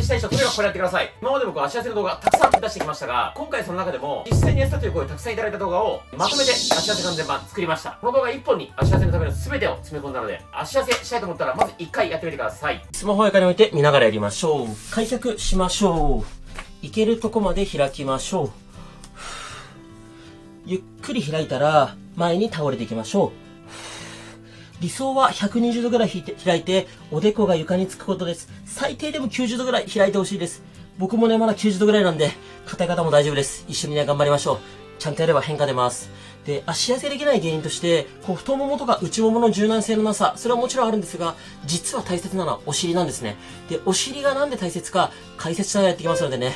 痩せしたい人、とにかくこれやってください。今まで僕は足痩せの動画たくさん出してきましたが、今回その中でも実際に痩せたという声をたくさんいただいた動画をまとめて足痩せ完全版作りました。この動画1本に足痩せのための全てを詰め込んだので、足痩せしたいと思ったらまず1回やってみてください。スマホやかに置いて見ながらやりましょう。開脚しましょう。いけるとこまで開きましょう。ゆっくり開いたら前に倒れていきましょう。理想は120度ぐらい開いておでこが床につくことです。最低でも90度ぐらい開いてほしいです。僕もねまだ90度ぐらいなんで硬い方も大丈夫です。一緒にね頑張りましょう。ちゃんとやれば変化出ます。で、足痩せできない原因として、太ももとか内ももの柔軟性のなさ、それはもちろんあるんですが、実は大切なのはお尻なんですね。で、お尻がなんで大切か解説しながらやっていきますのでね、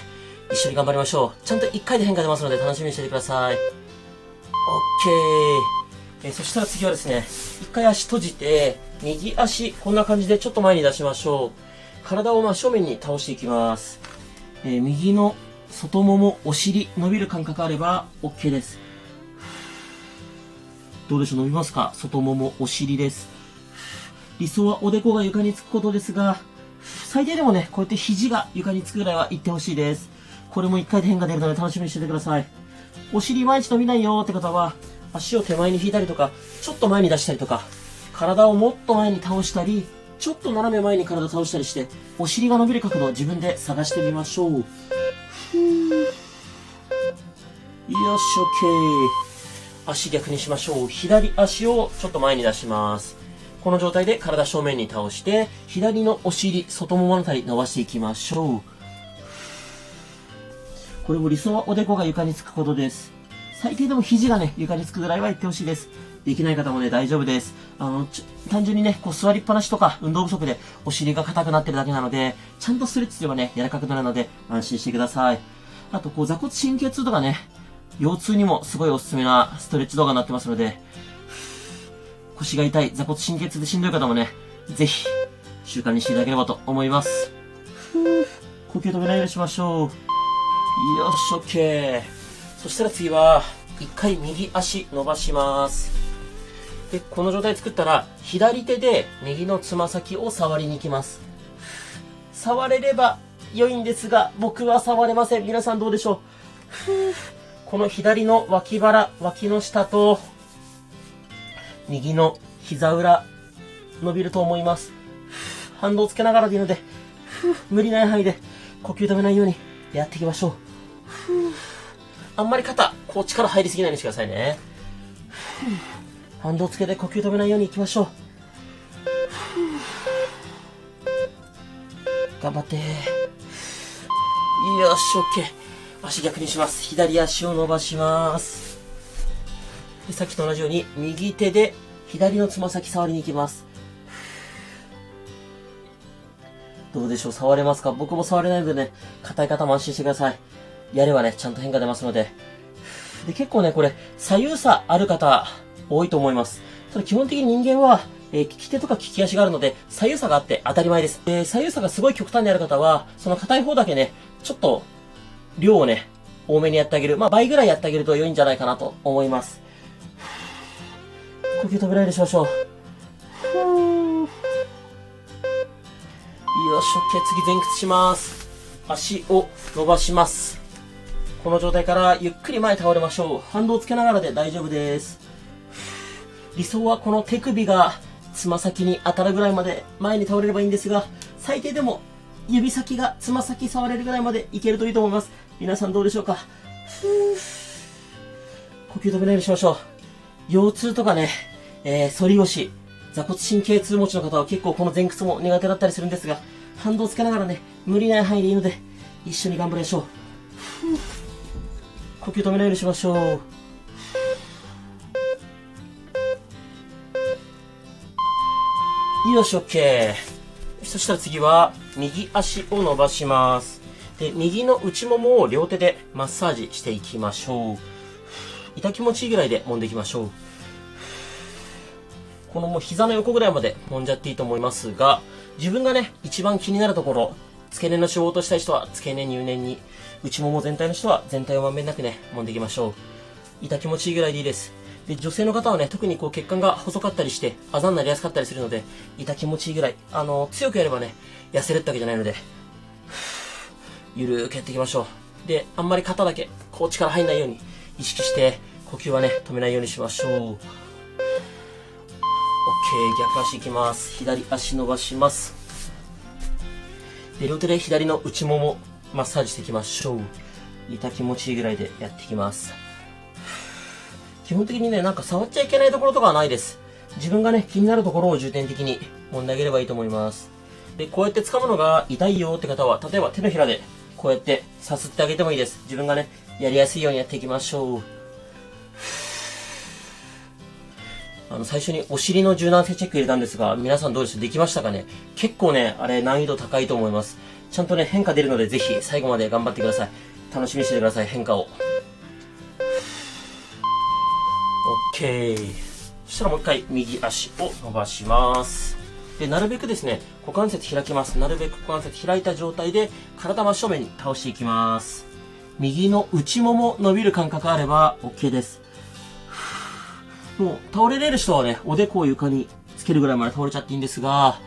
一緒に頑張りましょう。ちゃんと1回で変化出ますので楽しみにしていてください。OK。そしたら次はですね、1回足閉じて、右足、こんな感じでちょっと前に出しましょう。体を真正面に倒していきます。右の外もも、お尻、伸びる感覚あれば OK です。どうでしょう、伸びますか？外もも、お尻です。理想はおでこが床につくことですが、最低でもね、こうやって肘が床につくぐらいはいってほしいです。これも1回で変化出るので楽しみにしててください。お尻いまいち伸びないよって方は、足を手前に引いたりとか、ちょっと前に出したりとか、体をもっと前に倒したり、ちょっと斜め前に体を倒したりして、お尻が伸びる角度を自分で探してみましょう。よし、OK。足逆にしましょう。左足をちょっと前に出します。この状態で体正面に倒して、左のお尻、外もものあたり伸ばしていきましょう。これも理想はおでこが床につくことです。最低でも肘がね、床につくぐらいは言ってほしいです。できない方もね、大丈夫です。単純にね、座りっぱなしとか運動不足でお尻が硬くなってるだけなので、ちゃんとストレッチすればね、柔らかくなるので安心してください。あと、座骨神経痛とかね、腰痛にもすごいおすすめなストレッチ動画になってますので、腰が痛い、座骨神経痛でしんどい方もね、ぜひ習慣にしていただければと思います。呼吸止めないようにしましょう。よし、OK。そしたら次は、一回右足伸ばします。で、この状態作ったら、左手で右のつま先を触りに行きます。触れれば良いんですが、僕は触れません。皆さんどうでしょう？この左の脇腹、脇の下と、右の膝裏、伸びると思います。反動をつけながらでいいので、無理ない範囲で呼吸止めないようにやっていきましょう。あんまり肩、力入りすぎないようにしてくださいね。反動をつけて呼吸止めないようにいきましょう。頑張って。よし、OK。足逆にします。左足を伸ばします。で、さっきと同じように、右手で左のつま先触りに行きます。どうでしょう、触れますか？僕も触れないのでね、硬い方も安心してください。やればね、ちゃんと変化出ますので。で、結構ね、これ、左右差ある方、多いと思います。ただ基本的に人間は、利き手とか利き足があるので、左右差があって当たり前です。左右差がすごい極端にある方は、その硬い方だけね、ちょっと、量をね、多めにやってあげる。倍ぐらいやってあげると良いんじゃないかなと思います。呼吸止めないようにしましょう。よし、OK。次前屈します。足を伸ばします。この状態からゆっくり前倒れましょう。反動をつけながらで大丈夫です。理想はこの手首がつま先に当たるぐらいまで前に倒れればいいんですが、最低でも指先がつま先触れるぐらいまでいけるといいと思います。皆さんどうでしょうか？呼吸止めないようにしましょう。腰痛とかね、反り腰、座骨神経痛持ちの方は結構この前屈も苦手だったりするんですが、反動をつけながらね、無理ない範囲でいいので、一緒に頑張りましょう。呼吸止めないようにしましょう。よし、OK。そしたら次は、右足を伸ばします。で、右の内ももを両手でマッサージしていきましょう。痛気持ちいいぐらいで揉んでいきましょう。このもう膝の横ぐらいまで揉んじゃっていいと思いますが、自分がね、一番気になるところ、付け根の脂肪としたい人は付け根入念に、内もも全体の人は全体をまんべんなくね、揉んでいきましょう。痛気持ちいいぐらいでいいです。で、女性の方はね、特に血管が細かったりして、あざになりやすかったりするので、痛気持ちいいぐらい、強くやればね、痩せるってわけじゃないので、ゆるーくやっていきましょう。で、あんまり肩だけ、こう力入んないように意識して、呼吸はね、止めないようにしましょう。OK、逆足いきます。左足伸ばします。で、両手で左の内もも、マッサージしていきましょう。痛気持ちいいぐらいでやっていきます。基本的にね、なんか触っちゃいけないところとかはないです。自分がね、気になるところを重点的に揉んであげればいいと思います。で、こうやって掴むのが痛いよって方は、例えば手のひらでこうやってさすってあげてもいいです。自分がね、やりやすいようにやっていきましょう。最初にお尻の柔軟性チェック入れたんですが、皆さんどうでした？できましたかね？結構ね、あれ難易度高いと思います。ちゃんとね、変化出るのでぜひ最後まで頑張ってください。楽しみにしててください、変化を。OK。そしたらもう一回右足を伸ばします。で、なるべくですね、股関節開きます。なるべく股関節開いた状態で体真正面に倒していきます。右の内もも伸びる感覚あれば OK です。もう倒れれる人はね、おでこを床につけるぐらいまで倒れちゃっていいんですが、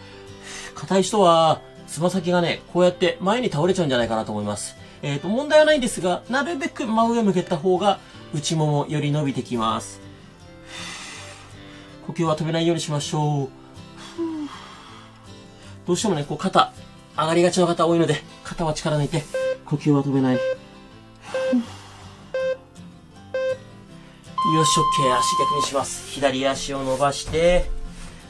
硬い人はつま先がね、こうやって前に倒れちゃうんじゃないかなと思います。問題はないんですが、なるべく真上向けた方が内ももより伸びてきます。呼吸は止めないようにしましょう。どうしてもね、こう肩、上がりがちの方多いので、肩は力抜いて、呼吸は止めない。よし、OK。足逆にします。左足を伸ばして、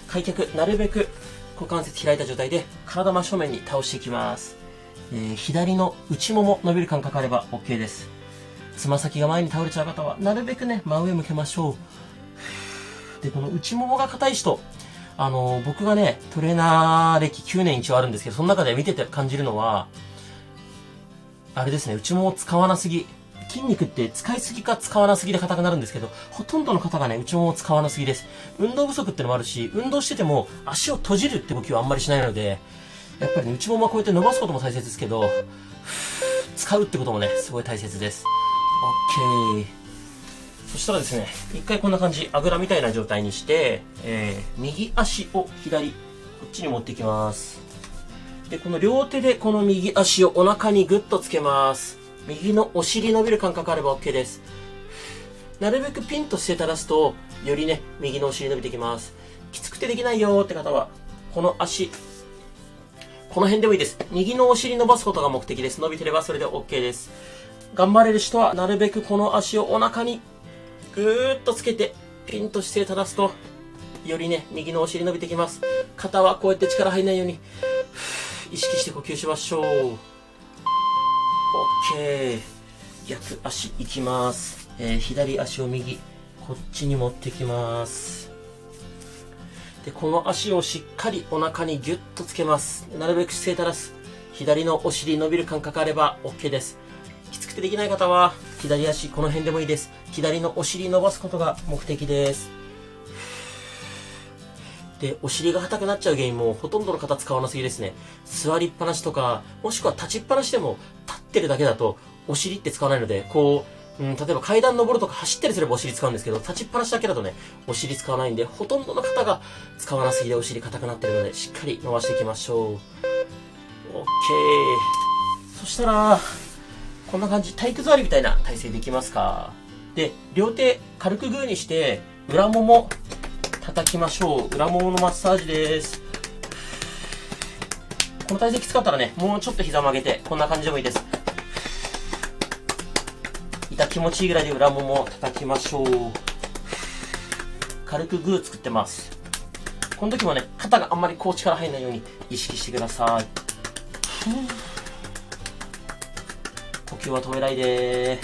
開脚、なるべく股関節開いた状態で、体真正面に倒していきます。左の内もも伸びる感覚あれば OK です。つま先が前に倒れちゃう方は、なるべくね、真上向けましょう。で、この内ももが硬い人、僕がね、トレーナー歴9年一応あるんですけど、その中で見てて感じるのは、あれですね、内もも使わなすぎ。筋肉って使いすぎか使わなすぎで硬くなるんですけど、ほとんどの方がね、内ももを使わなすぎです。運動不足ってのもあるし、運動してても足を閉じるって動きはあんまりしないので、やっぱりね、内ももはこうやって伸ばすことも大切ですけど、使うってこともね、すごい大切です。OK。そしたらですね、一回こんな感じ、あぐらみたいな状態にして、右足を左、こっちに持っていきます。で、この両手でこの右足をお腹にグッとつけます。右のお尻伸びる感覚あれば OK です。なるべくピンと姿勢正すと、よりね、右のお尻伸びてきます。きつくてできないよって方は、この足、この辺でもいいです。右のお尻伸ばすことが目的です。伸びてればそれで OK です。頑張れる人は、なるべくこの足をお腹にぐーっとつけて、ピンと姿勢正すと、よりね、右のお尻伸びてきます。肩はこうやって力入んないように、意識して呼吸しましょう。OK。逆足いきます。左足を右、こっちに持ってきます。で、この足をしっかりお腹にギュッとつけます。なるべく姿勢正す。左のお尻伸びる感覚あれば OK です。きつくてできない方は、左足この辺でもいいです。左のお尻伸ばすことが目的です。で、お尻が硬くなっちゃう原因もほとんどの方使わなすぎですね。座りっぱなしとか、もしくは立ちっぱなしでも立ってるだけだとお尻って使わないので、こう、例えば階段登るとか走ったりすればお尻使うんですけど、立ちっぱなしだけだとね、お尻使わないんで、ほとんどの方が使わなすぎでお尻硬くなってるので、しっかり伸ばしていきましょう。OK。そしたら、こんな感じ、体育座りみたいな体勢できますか？で、両手軽くグーにして、裏もも叩きましょう。裏もものマッサージです。この体勢きつかったらね、もうちょっと膝曲げて、こんな感じでもいいです。痛気持ちいいぐらいで裏もも叩きましょう。軽くグー作ってます。この時もね、肩があんまりこう力入らないように意識してください。呼吸は止めないで。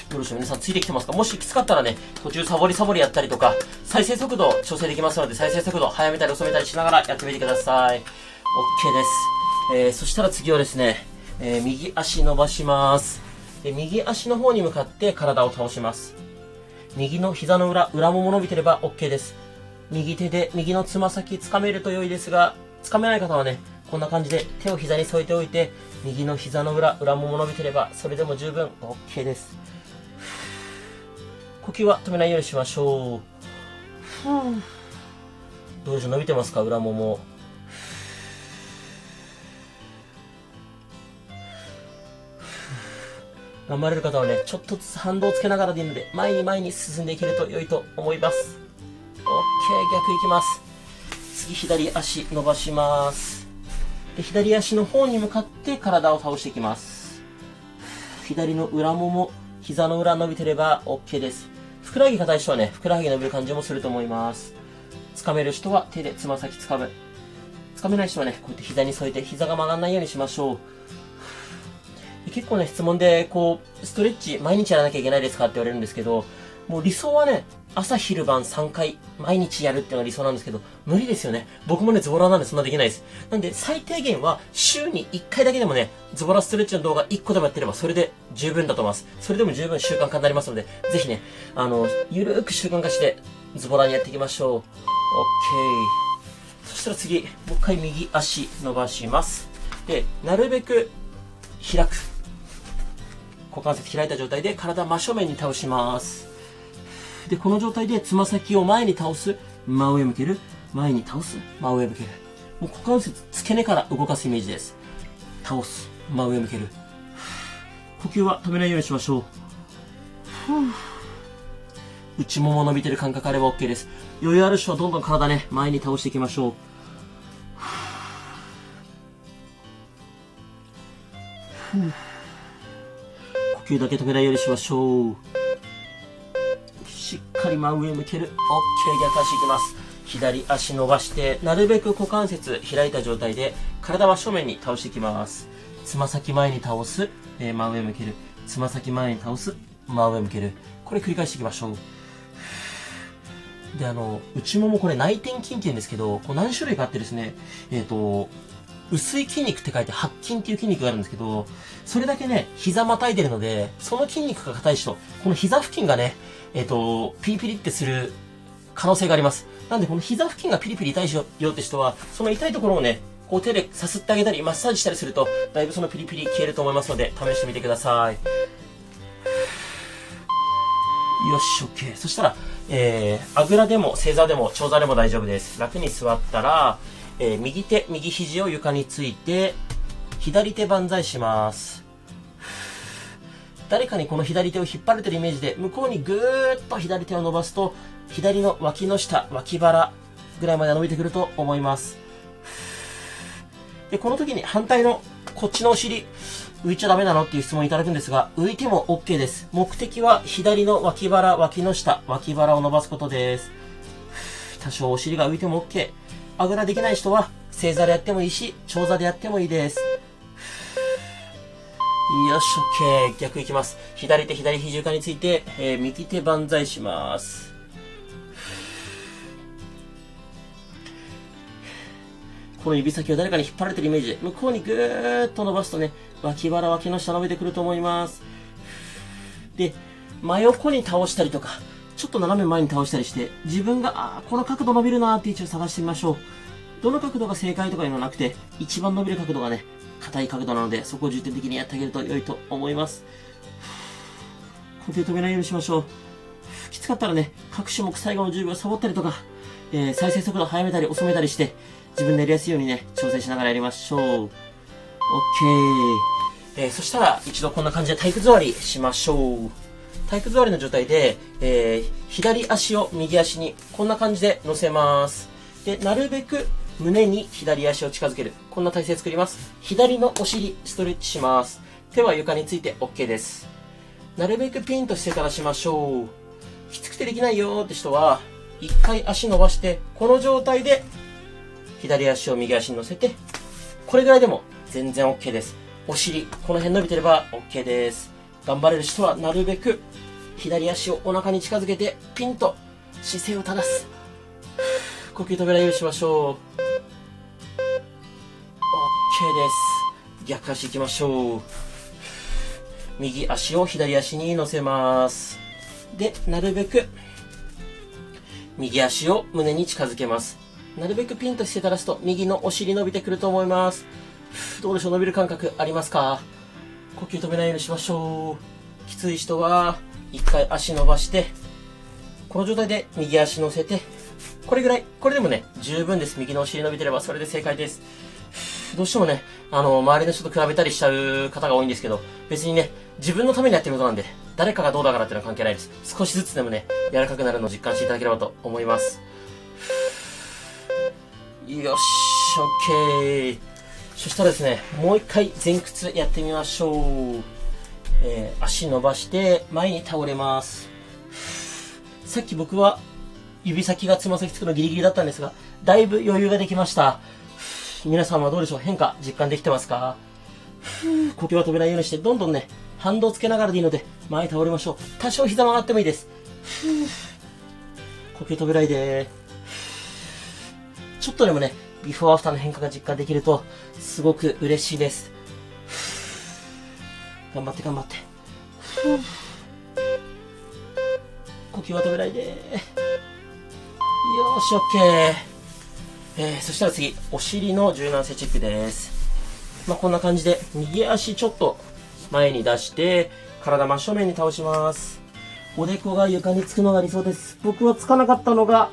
どうでしょう、皆さんついてきてますか？もしきつかったらね、途中サボりやったりとか、再生速度調整できますので、再生速度早めたり遅めたりしながらやってみてください。OK です。そしたら次はですね、右足伸ばします。で、右足の方に向かって体を倒します。右の膝の裏もも伸びてれば OK です。右手で右のつま先掴めると良いですが、掴めない方はね、こんな感じで手を膝に添えておいて、右の膝の裏もも伸びてれば、それでも十分 OK です。呼吸は止めないようにしましょう。どうでしょう、伸びてますか？裏もも。頑張れる方はね、ちょっとずつ反動をつけながらでいいので、前に前に進んでいけると良いと思います。OK、逆いきます。次、左足伸ばします。で、左足の方に向かって体を倒していきます。左の裏もも、膝の裏伸びてれば OK です。ふくらはぎ硬い人はね、ふくらはぎ伸びる感じもすると思います。掴める人は手でつま先掴む。掴めない人はね、こうやって膝に添えて膝が曲がらないようにしましょう。結構ね、質問で、ストレッチ毎日やらなきゃいけないですかって言われるんですけど、もう理想はね、朝昼晩3回毎日やるっていうのが理想なんですけど、無理ですよね。僕もね、ズボラなんでそんなできないです。なんで、最低限は週に1回だけでもね、ズボラストレッチの動画1個でもやってればそれで十分だと思います。それでも十分習慣化になりますので、ぜひね、ゆるーく習慣化してズボラにやっていきましょう。OK。そしたら次、もう一回右足伸ばします。で、なるべく開く。股関節開いた状態で体真正面に倒します。で、この状態でつま先を前に倒す、真上向ける、前に倒す、真上向ける。もう股関節、付け根から動かすイメージです。倒す、真上向ける。呼吸は止めないようにしましょう。内もも伸びてる感覚あれば OK です。余裕ある人はどんどん体ね、前に倒していきましょう。呼吸だけ止めないようにしましょう。しっかり真上向ける。OK、逆足いきます。左足伸ばして、なるべく股関節開いた状態で、体は正面に倒していきます。つま先前に倒す、真上向ける。つま先前に倒す、真上向ける。これ繰り返していきましょう。で、内ももこれ内転筋って言うんですけど、何種類かあってですね、薄い筋肉って書いて白筋っていう筋肉があるんですけど、それだけね、膝またいでるので、その筋肉が硬い人、この膝付近がね、ピリピリってする可能性があります。なんでこの膝付近がピリピリ痛いよって人は、その痛いところをね、手でさすってあげたり、マッサージしたりすると、だいぶそのピリピリ消えると思いますので、試してみてください。よし、OK。そしたら、あぐらでも正座でも長座でも大丈夫です。楽に座ったら、右手、右肘を床について、左手万歳します。誰かにこの左手を引っ張れてるイメージで、向こうにぐーっと左手を伸ばすと、左の脇の下、脇腹ぐらいまで伸びてくると思います。で、この時に反対のこっちのお尻、浮いちゃダメなのっていう質問いただくんですが、浮いても OK です。目的は左の脇腹、脇の下、脇腹を伸ばすことです。多少お尻が浮いても OK。あぐらできない人は正座でやってもいいし、長座でやってもいいです。よし、OK。逆いきます。左手、左肘床について、右手万歳します。この指先を誰かに引っ張られてるイメージで、向こうにぐーっと伸ばすとね、脇腹、脇の下伸びてくると思います。で、真横に倒したりとか、ちょっと斜め前に倒したりして、自分が、この角度伸びるなーって位置を探してみましょう。どの角度が正解とかいうのはなくて、一番伸びる角度がね、硬い角度なので、そこを重点的にやってあげると良いと思います。呼吸止めないようにしましょう。きつかったらね、各種目最後の10秒サボったりとか、再生速度早めたり遅めたりして、自分でやりやすいようにね、調整しながらやりましょう。OK。そしたら、一度こんな感じで体育座りしましょう。体育座りの状態で、左足を右足にこんな感じで乗せます。で、なるべく胸に左足を近づける。こんな体勢作ります。左のお尻ストレッチします。手は床について OK です。なるべくピンとしてからしましょう。きつくてできないよーって人は、一回足伸ばして、この状態で左足を右足に乗せて、これぐらいでも全然 OK です。お尻、この辺伸びてれば OK です。頑張れる人はなるべく左足をお腹に近づけてピンと姿勢を正す。呼吸止めないようにしましょう。OK です。逆足いきましょう。右足を左足に乗せます。で、なるべく右足を胸に近づけます。なるべくピンとして垂らすと右のお尻伸びてくると思います。どうでしょう、伸びる感覚ありますか？呼吸止めないようにしましょう。きつい人は一回足伸ばして、この状態で右足乗せて、これぐらい、これでもね、十分です。右のお尻伸びてればそれで正解です。どうしてもね、周りの人と比べたりしちゃう方が多いんですけど、別にね、自分のためにやってることなんで、誰かがどうだからっていうのは関係ないです。少しずつでもね、柔らかくなるのを実感していただければと思います。よし、オッケー。そしたらですね、もう一回前屈やってみましょう。足伸ばして前に倒れます。さっき僕は指先がつま先つくのギリギリだったんですが、だいぶ余裕ができました。皆さんはどうでしょう？変化実感できてますか？呼吸は止めないようにして、どんどんね、反動つけながらでいいので、前に倒れましょう。多少膝曲がってもいいです。呼吸止めないで。ちょっとでもね、ビフォーアフターの変化が実感できると、すごく嬉しいです。頑張って頑張って。呼吸は止めないで。よし、オッケー。そしたら次、お尻の柔軟性チェックです。こんな感じで、右足ちょっと前に出して、体真正面に倒します。おでこが床につくのが理想です。僕はつかなかったのが、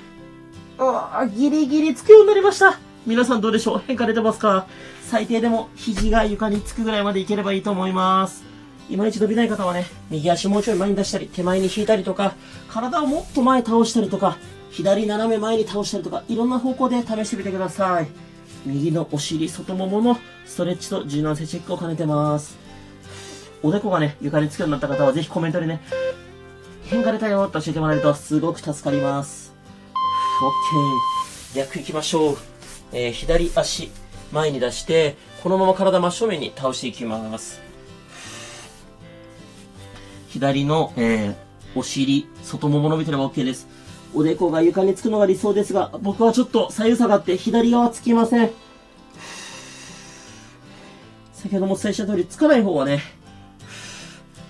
ギリギリつくようになりました。皆さんどうでしょう？変化出てますか？最低でも肘が床につくぐらいまでいければいいと思います。いまいち伸びない方はね、右足もうちょい前に出したり、手前に引いたりとか、体をもっと前倒したりとか、左斜め前に倒したりとか、いろんな方向で試してみてください。右のお尻、外もものストレッチと柔軟性チェックを兼ねてます。おでこがね、床につくようになった方はぜひコメントでね、変化出たよって教えてもらえるとすごく助かります。OK。逆行きましょう。左足、前に出して、このまま体真正面に倒していきます。左の、お尻、外もも伸びてれば OK です。おでこが床につくのが理想ですが、僕はちょっと左右下がって左側つきません。先ほどもお伝えした通り、つかない方はね、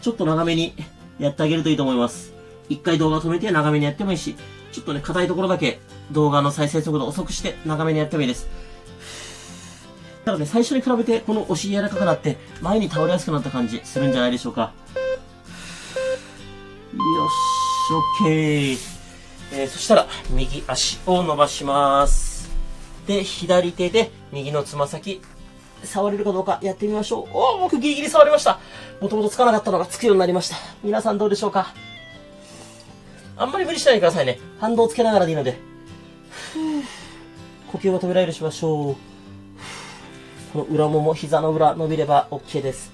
ちょっと長めにやってあげるといいと思います。一回動画を止めて長めにやってもいいし、ちょっとね、硬いところだけ動画の再生速度を遅くして長めにやってもいいです。なので、最初に比べてこのお尻柔らかくなって前に倒れやすくなった感じするんじゃないでしょうか。よし、OK。そしたら、右足を伸ばします。で、左手で右のつま先、触れるかどうかやってみましょう。僕ギリギリ触れました。もともとつかなかったのがつくようになりました。皆さんどうでしょうか？あんまり無理しないでくださいね。反動つけながらでいいので。呼吸を止めないようにしましょう。この裏もも、膝の裏伸びれば OK です。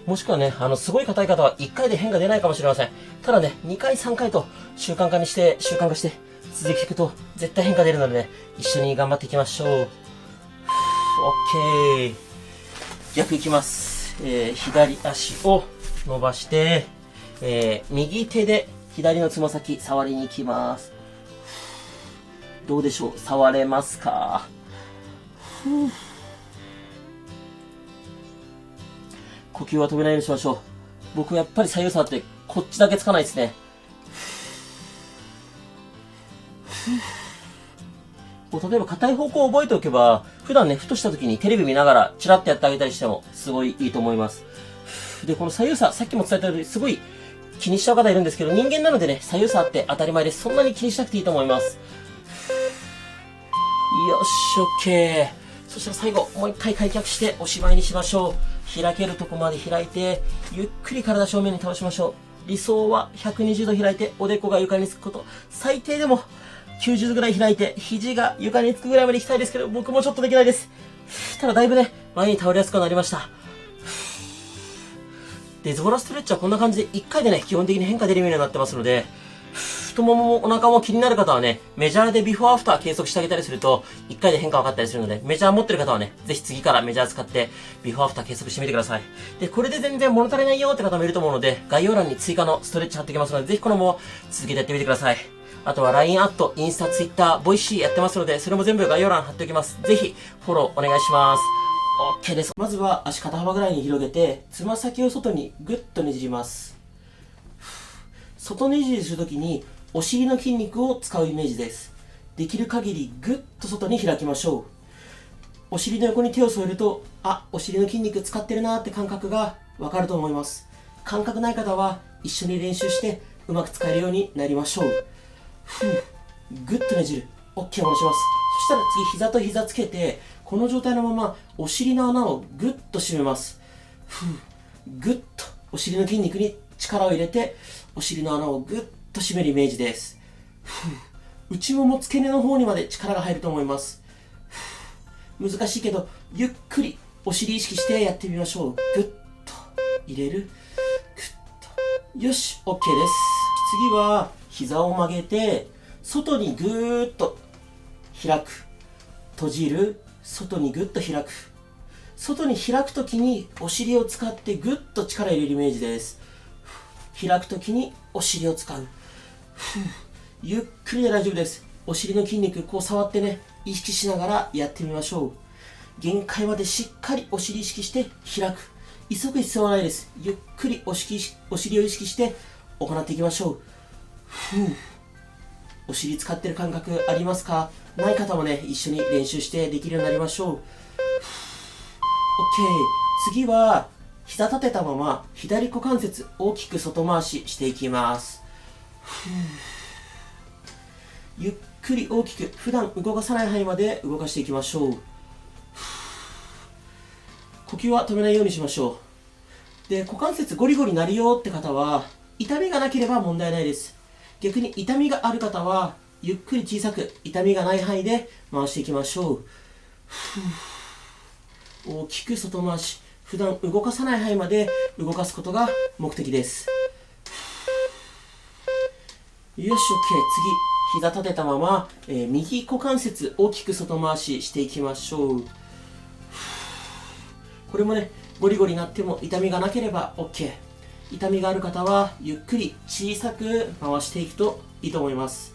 もしくはね、すごい硬い方は1回で変化出ないかもしれません。ただね、2回3回と習慣化して、続けていくと絶対変化出るのでね、一緒に頑張っていきましょう。OK。逆いきます。左足を伸ばして、右手で左のつま先触りに行きます。どうでしょう？触れますか？呼吸は止めないようにしましょう。僕はやっぱり左右触ってこっちだけつかないですね。例えば硬い方向を覚えておけば、普段ね、ふとした時にテレビ見ながらチラッとやってあげたりしてもすごいいいと思います。で、この左右差、さっきも伝えたようにすごい気にしちゃう方いるんですけど、人間なのでね、左右差って当たり前です。そんなに気にしなくていいと思います。よし、OK。そしたら最後、もう一回開脚しておしまいにしましょう。開けるとこまで開いて、ゆっくり体正面に倒しましょう。理想は120度開いて、おでこが床につくこと。最低でも90度ぐらい開いて、肘が床につくぐらいまで行きたいですけど、僕もちょっとできないです。ただだいぶね、前に倒れやすくなりました。で、ズボラストレッチはこんな感じで1回でね、基本的に変化出るようになってますので、太もももお腹も気になる方はね、メジャーでビフォーアフター計測してあげたりすると、1回で変化分かったりするので、メジャー持ってる方はね、ぜひ次からメジャー使って、ビフォーアフター計測してみてください。で、これで全然物足りないよって方もいると思うので、概要欄に追加のストレッチ貼っておきますので、ぜひこのまま続けてやってみてください。あとは LINE アット、インスタ、Twitter、ボイシーやってますので、それも全部概要欄貼っておきます。ぜひ、フォローお願いします。OK です。まずは足肩幅ぐらいに広げて、つま先を外にグッとねじります。外ねじりするときに、お尻の筋肉を使うイメージです。できる限りグッと外に開きましょう。お尻の横に手を添えると、お尻の筋肉使ってるなーって感覚がわかると思います。感覚ない方は一緒に練習して、うまく使えるようになりましょう。ぐっとねじる。OK、戻します。そしたら次、膝と膝つけて、この状態のままお尻の穴をぐっと締めます。ぐっとお尻の筋肉に力を入れて、お尻の穴をぐっと締めるイメージです。内もも付け根の方にまで力が入ると思います。難しいけど、ゆっくりお尻意識してやってみましょう。ぐっと入れる。ぐっと。よし、OK です。次は、膝を曲げて、外にぐーっと開く。閉じる。外にぐっと開く。外に開くときにお尻を使ってぐっと力を入れるイメージです。開くときにお尻を使う。ゆっくりで大丈夫です。お尻の筋肉こう触ってね、意識しながらやってみましょう。限界までしっかりお尻意識して開く。急ぐ必要はないです。ゆっくりお尻を意識して行っていきましょう。お尻使ってる感覚ありますか？ない方もね、一緒に練習してできるようになりましょう。OK。次は、膝立てたまま左股関節大きく外回ししていきます。ゆっくり大きく普段動かさない範囲まで動かしていきましょう。呼吸は止めないようにしましょう。で、股関節ゴリゴリなるよって方は、痛みがなければ問題ないです。逆に痛みがある方は、ゆっくり小さく痛みがない範囲で回していきましょう。大きく外回し、普段動かさない範囲まで動かすことが目的です。よし、OK。次、膝立てたまま、右股関節大きく外回ししていきましょう。これもね、ゴリゴリなっても痛みがなければ OK。痛みがある方はゆっくり小さく回していくといいと思います。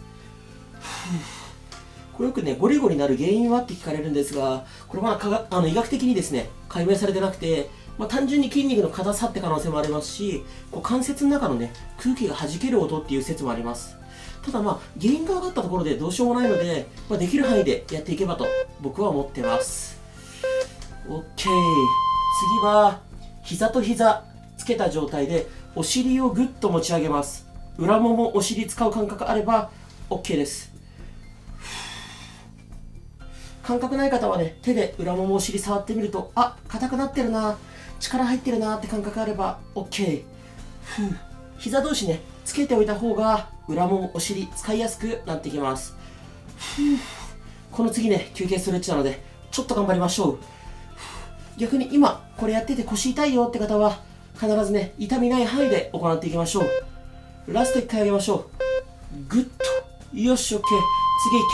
これよくね、ゴリゴリなる原因はって聞かれるんですが、これは医学的にですね、解明されてなくて、単純に筋肉の硬さって可能性もありますし、関節の中のね、空気が弾ける音っていう説もあります。ただ原因が分かったところでどうしようもないので、できる範囲でやっていけばと僕は思ってます。OK。次は、膝と膝つけた状態でお尻をぐっと持ち上げます。裏ももお尻使う感覚あれば OK です。感覚ない方はね、手で裏ももお尻触ってみると、硬くなってるな、力入ってるなって感覚あれば OK。膝同士ね、つけておいた方が裏ももお尻使いやすくなってきます。この次ね、休憩ストレッチなのでちょっと頑張りましょう。逆に今これやってて腰痛いよって方は必ずね、痛みない範囲で行っていきましょう。ラスト1回上げましょう。ぐっと。よし、OK。次、休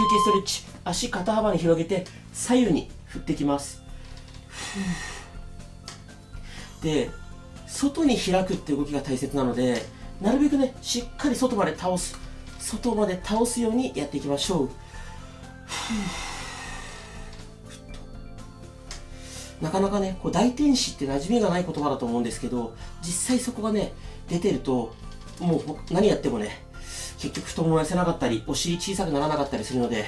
憩ストレッチ。足肩幅に広げて左右に振っていきます。で、外に開くって動きが大切なので、なるべくね、しっかり外まで倒す。外まで倒すようにやっていきましょう。なかなかね、大天使って馴染みがない言葉だと思うんですけど、実際そこがね、出てると、もう何やってもね、結局太もも痩せなかったり、お尻小さくならなかったりするので、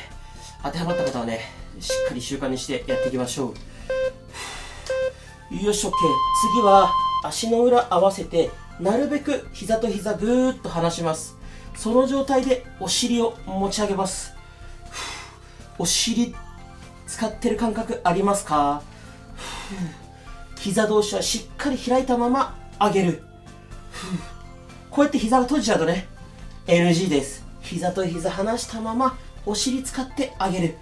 当てはまった方はね、しっかり習慣にしてやっていきましょう。よし、OK。次は、足の裏合わせて、なるべく膝と膝ぐーっと離します。その状態でお尻を持ち上げます。お尻使ってる感覚ありますか？膝同士はしっかり開いたまま上げる。こうやって膝が閉じちゃうとね、NG です。膝と膝離したままお尻使って上げる。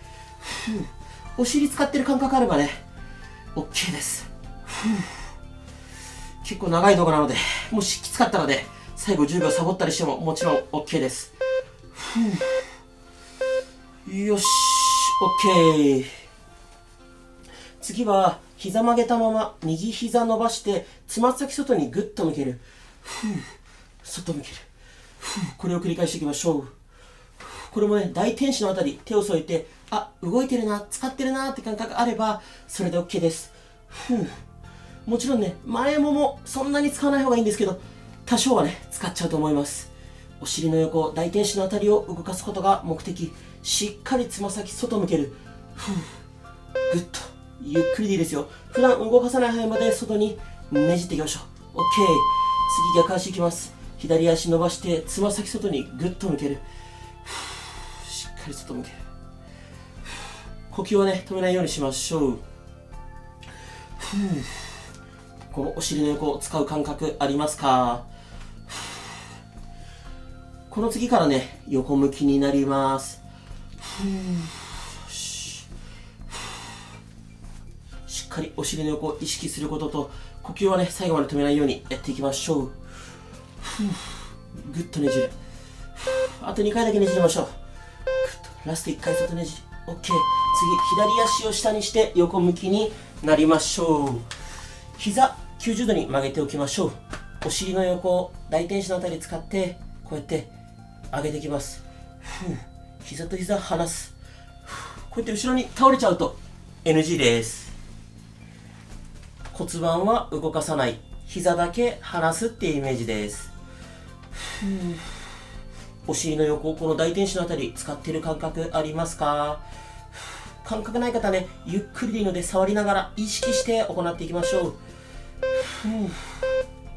お尻使ってる感覚あればね、OK です。結構長い動画なので、もしきつかったらね、最後10秒サボったりしてももちろん OK です。よし、OK。次は、膝曲げたまま右膝伸ばしてつま先外にグッと向ける。外向ける。これを繰り返していきましょう。これもね、大天使のあたり手を添えて、動いてるな、使ってるなって感覚があればそれで OK です。もちろんね、前ももそんなに使わない方がいいんですけど、多少はね、使っちゃうと思います。お尻の横、大天使のあたりを動かすことが目的。しっかりつま先外向ける。グッと。ゆっくりでいいですよ。普段動かさない範囲まで外にねじっていきましょう。OK。次逆足いきます。左足伸ばしてつま先外にグッと向ける。しっかり外向ける。呼吸をね止めないようにしましょう。このお尻の横を使う感覚ありますか？この次からね横向きになります。しっかりお尻の横を意識することと、呼吸はね最後まで止めないようにやっていきましょう。ぐっとねじる。あと2回だけねじりましょう。ぐっとラスト1回外ねじり。 OK。 次左足を下にして横向きになりましょう。膝90度に曲げておきましょう。お尻の横を大天使のあたり使ってこうやって上げていきます。膝と膝離す。こうやって後ろに倒れちゃうと NG です。骨盤は動かさない、膝だけ離すっていうイメージです。お尻の横、この大天使のあたり使ってる感覚ありますか？感覚ない方ね、ゆっくりでいいので触りながら意識して行っていきましょう。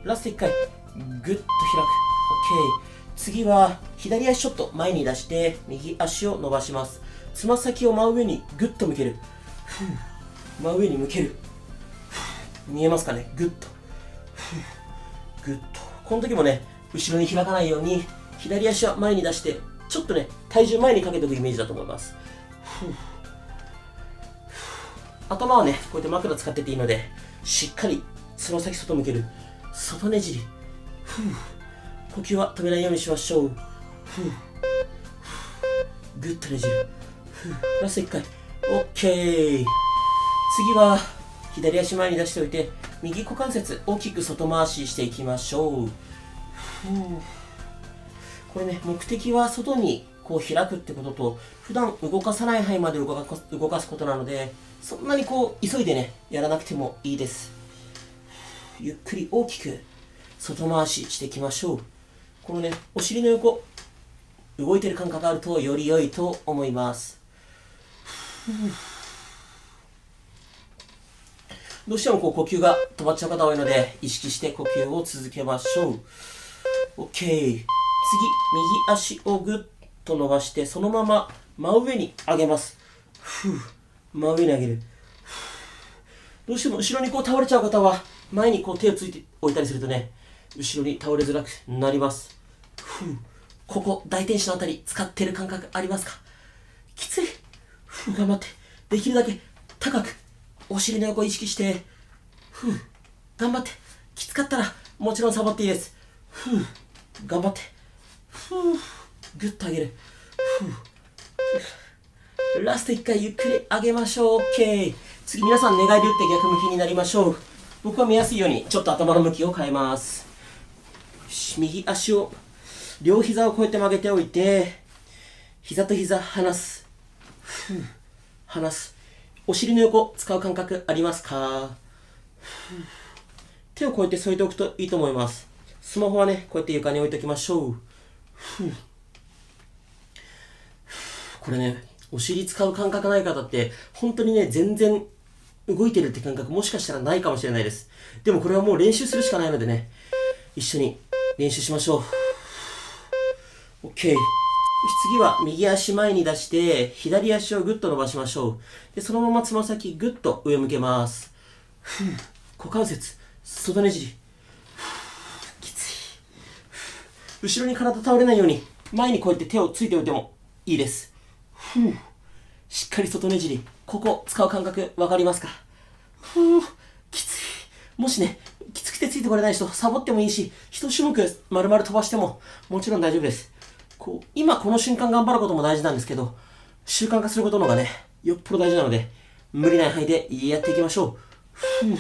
ラスト1回ぐっと開く。 OK。 次は左足ちょっと前に出して右足を伸ばします。つま先を真上にぐっと向ける。真上に向ける。見えますかね？ぐっとぐっと。この時もね後ろに開かないように左足は前に出してちょっとね体重前にかけておくイメージだと思います。頭はねこうやって枕使ってていいのでしっかりつま先外向ける。外ねじり。呼吸は止めないようにしましょう。ぐっとねじる。ラスト1回 OK。 次は左足前に出しておいて右股関節大きく外回ししていきましょう。これね目的は外にこう開くってことと普段動かさない範囲まで動かすことなので、そんなにこう急いでねやらなくてもいいです。ゆっくり大きく外回ししていきましょう。このねお尻の横動いてる感覚があるとより良いと思います。どうしてもこう呼吸が止まっちゃう方多いので意識して呼吸を続けましょう。 OK。 次右足をぐっと伸ばしてそのまま真上に上げます。真上に上げる。どうしても後ろにこう倒れちゃう方は前にこう手をついておいたりするとね後ろに倒れづらくなります。ここ大天使のあたり使ってる感覚ありますか？きつい。頑張ってできるだけ高くお尻の横を意識して頑張って。きつかったらもちろんサボっていいです。頑張ってグッと上げる。ラスト1回ゆっくり上げましょう。 OK。 次皆さん寝返り打って逆向きになりましょう。僕は見やすいようにちょっと頭の向きを変えます。右足を両膝をこうやって曲げておいて膝と膝離す。離す。お尻の横使う感覚ありますか？手をこうやって添えておくといいと思います。スマホはねこうやって床に置いておきましょう。これねお尻使う感覚ない方って本当にね全然動いてるって感覚もしかしたらないかもしれないです。でもこれはもう練習するしかないのでね一緒に練習しましょう。 OK。 次は右足前に出して左足をぐっと伸ばしましょう。でそのままつま先ぐっと上向けます。股関節外ねじり。きつい。後ろに体倒れないように前にこうやって手をついておいてもいいです。しっかり外ねじり。ここ使う感覚わかりますか？きつい。もしねきつくてついてこれない人サボってもいいし一種目丸々飛ばしてももちろん大丈夫です。こう今この瞬間頑張ることも大事なんですけど習慣化することの方がねよっぽど大事なので無理ない範囲でやっていきましょう。 OK。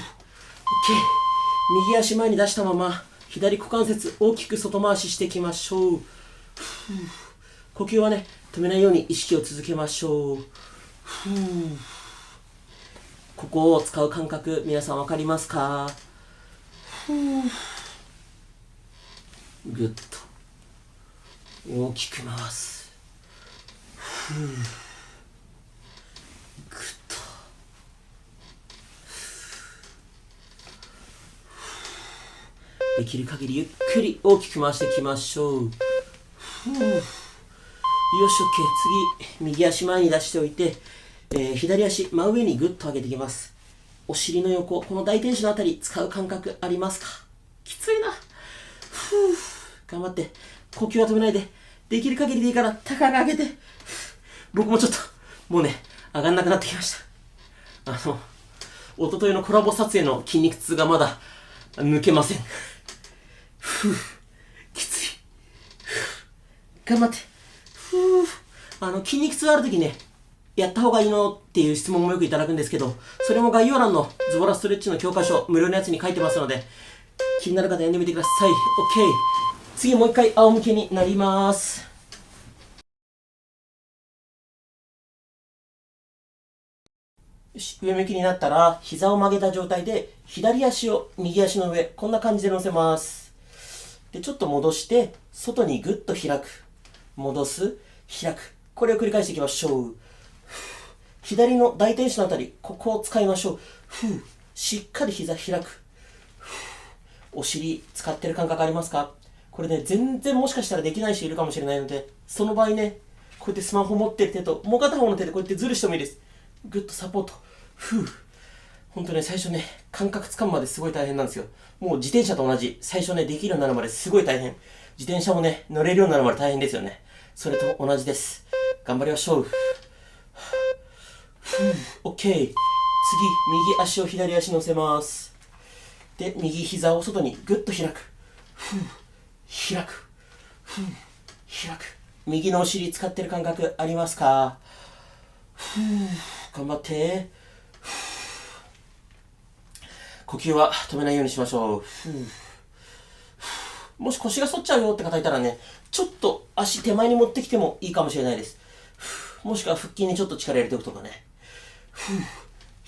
右足前に出したまま左股関節大きく外回ししていきましょう。呼吸はね止めないように意識を続けましょう。ここを使う感覚皆さん分かりますか？ぐっと大きく回す。ぐっとできる限りゆっくり大きく回していきましょう。よし、OK。次、右足前に出しておいて、左足真上にグッと上げていきます。お尻の横、この大天使のあたり使う感覚ありますか？きついな。頑張って。呼吸は止めないで。できる限りでいいから高く上げて。僕もちょっと、もうね、上がんなくなってきました。一昨日のコラボ撮影の筋肉痛がまだ抜けません。きつい。頑張って。筋肉痛あるときね、やった方がいいのっていう質問もよくいただくんですけど、それも概要欄のズボラストレッチの教科書、無料のやつに書いてますので、気になる方読んでみてください。OK。次もう一回仰向けになります。よし、上向きになったら、膝を曲げた状態で、左足を右足の上、こんな感じで乗せます。で、ちょっと戻して、外にグッと開く。戻す、開く。これを繰り返していきましょう。左の大天使のあたり、ここを使いましょう。しっかり膝開く。お尻使ってる感覚ありますか？これね、全然もしかしたらできない人いるかもしれないので、その場合ね、こうやってスマホ持ってる手と、もう片方の手でこうやってずるしてもいいです。グッとサポート。ほんとね、最初ね、感覚つかむまですごい大変なんですよ。もう自転車と同じ。最初ね、できるようになるまですごい大変。自転車もね、乗れるようになるまで大変ですよね。それと同じです。頑張りましょう。OK。次、右足を左足乗せます。で、右膝を外にグッと開く。開く。開く。右のお尻使ってる感覚ありますか？頑張って。呼吸は止めないようにしましょう。もし腰が反っちゃうよって方いたらね、ちょっと足手前に持ってきてもいいかもしれないです。もしくは腹筋にちょっと力入れておくとかね。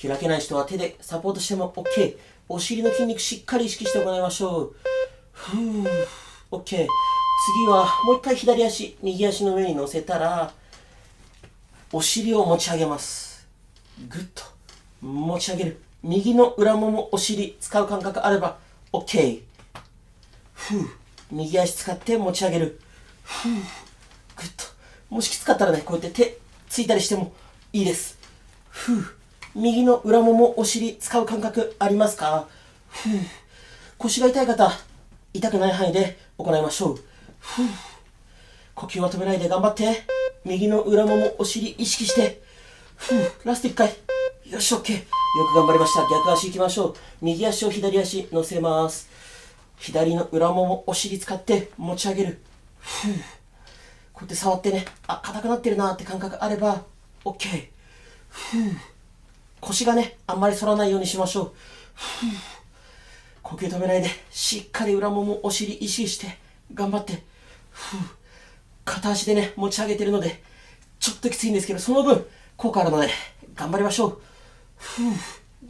開けない人は手でサポートしても OK。お尻の筋肉しっかり意識して行いましょう。OK。次はもう一回左足、右足の上に乗せたら、お尻を持ち上げます。ぐっと持ち上げる。右の裏もも、お尻使う感覚あれば OK。右足使って持ち上げる。ぐっと。もしきつかったらね、こうやって手ついたりしてもいいです。右の裏もも、お尻使う感覚ありますか？腰が痛い方、痛くない範囲で行いましょう。呼吸は止めないで頑張って。右の裏もも、お尻意識して。ラスト1回。よし、OK。よく頑張りました。逆足行きましょう。右足を左足乗せます。左の裏もも、お尻使って持ち上げる。こうやって触ってね、硬くなってるなって感覚あれば OK。腰がね、あんまり反らないようにしましょう。呼吸止めないで、しっかり裏もも、お尻意識して頑張って。片足でね、持ち上げてるのでちょっときついんですけど、その分効果あるので頑張りましょう。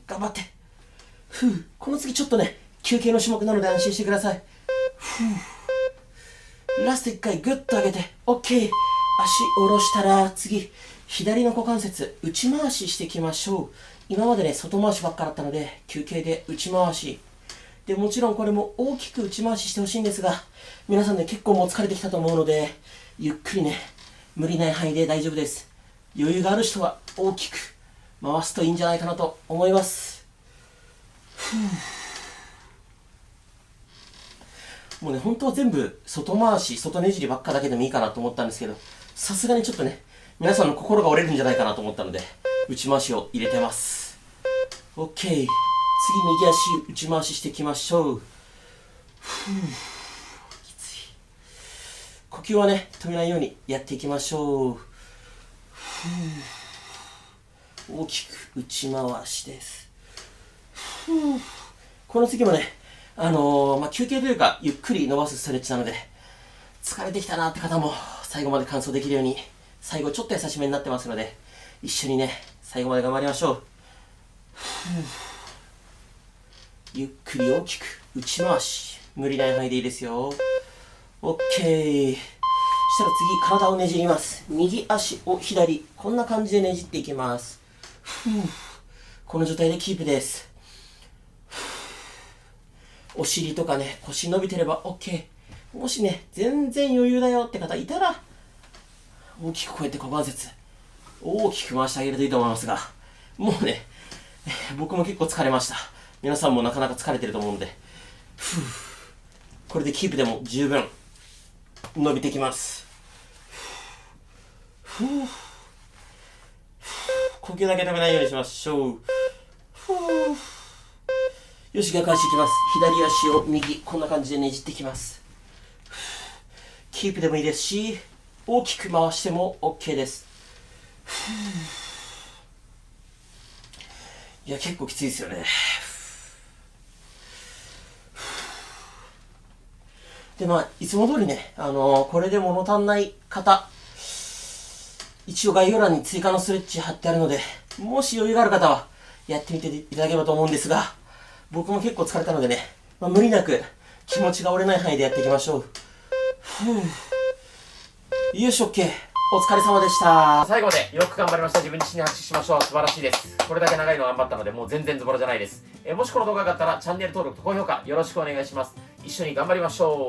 頑張って。この次ちょっとね、休憩の種目なので安心してください。ラスト1回グッと上げて OK。 足下ろしたら次、左の股関節内回ししていきましょう。今までね、外回しばっかだったので休憩で内回しで、もちろんこれも大きく内回ししてほしいんですが、皆さんね、結構もう疲れてきたと思うので、ゆっくりね、無理ない範囲で大丈夫です。余裕がある人は大きく回すといいんじゃないかなと思います。もうね、本当は全部外回し、外ねじりばっかだけでもいいかなと思ったんですけど、さすがにちょっとね、皆さんの心が折れるんじゃないかなと思ったので、内回しを入れてます。OK。次、右足内回ししていきましょう。きつい。呼吸はね、止めないようにやっていきましょう。大きく内回しです。この次もね、休憩というかゆっくり伸ばすストレッチなので、疲れてきたなって方も最後まで完走できるように、最後ちょっと優しめになってますので、一緒にね、最後まで頑張りましょう。ゆっくり大きく内回し、無理ない範囲でいいですよ。 OK。 そしたら次、体をねじります。右足を左、こんな感じでねじっていきます。この状態でキープです。お尻とかね、腰伸びてれば OK。もしね、全然余裕だよって方いたら、大きくこうやって股関節、大きく回してあげるといいと思いますが、もうね、僕も結構疲れました。皆さんもなかなか疲れてると思うので、これでキープでも十分伸びてきます。呼吸だけ止めないようにしましょう。よし、逆足いきます。左足を右、こんな感じでねじってきます。キープでもいいですし、大きく回しても OK です。いや、結構きついですよね。で、まあ、いつも通りね、これで物足んない方、一応概要欄に追加のストレッチ貼ってあるので、もし余裕がある方はやってみていただければと思うんですが、僕も結構疲れたのでね、無理なく気持ちが折れない範囲でやっていきましょう。よし、OK。お疲れ様でした。最後までよく頑張りました。自分自身に拍手しましょう。素晴らしいです。これだけ長いの頑張ったので、もう全然ズボラじゃないです。もしこの動画があったらチャンネル登録と高評価よろしくお願いします。一緒に頑張りましょう。